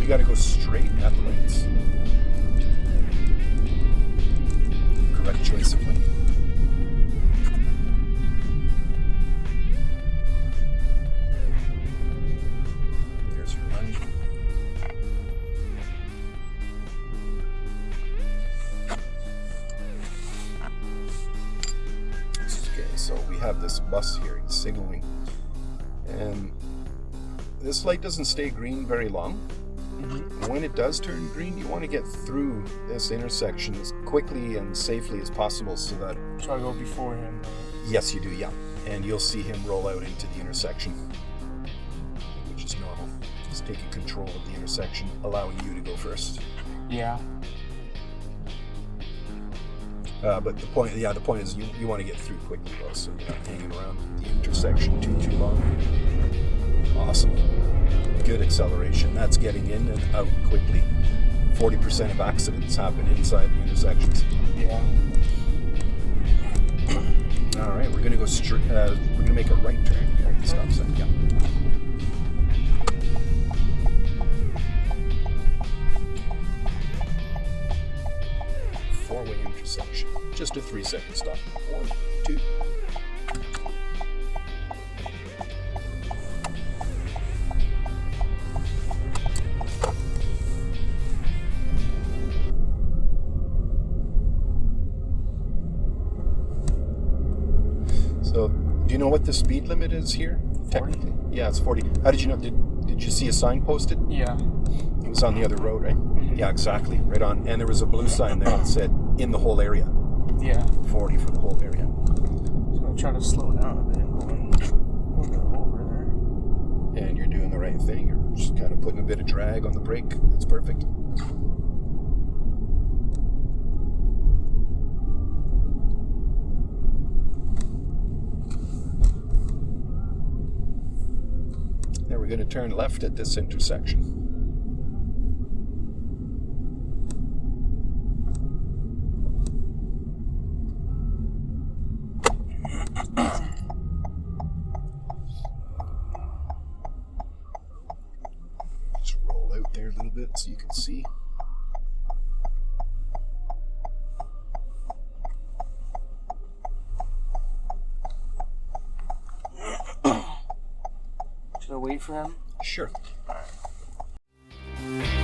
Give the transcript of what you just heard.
You got to go straight at the lanes. Correct choice of lane. There's your run. Okay, so we have this bus here, it's signaling. And this light doesn't stay green very long. Mm-hmm. When it does turn green, you want to get through this intersection as quickly and safely as possible so that... So I go before him? Yes, you do, yeah. And you'll see him roll out into the intersection, which is normal. He's taking control of the intersection, allowing you to go first. Yeah. But the point is you want to get through quickly, though, so you're not hanging around the intersection too long. Awesome. Good acceleration. That's getting in and out quickly. 40% of accidents happen inside the intersections. Yeah. All right, we're gonna go straight. We're gonna make a right turn here at the stop sign. Yeah. Four-way intersection. Just a 3-second stop. 1, 2. So, do you know what the speed limit is here? 40. Technically? Yeah, it's 40. How did you know? Did you see a sign posted? Yeah. It was on the other road, right? Mm-hmm. Yeah, exactly. Right on. And there was a blue sign there that said, in the whole area. Yeah. 40 for the whole area. So I'm going to try to slow down a bit and go over there. And you're doing the right thing. You're just kind of putting a bit of drag on the brake. That's perfect. Now we're going to turn left at this intersection. Just roll out there a little bit so you can see. Should I wait for him? Sure. All right.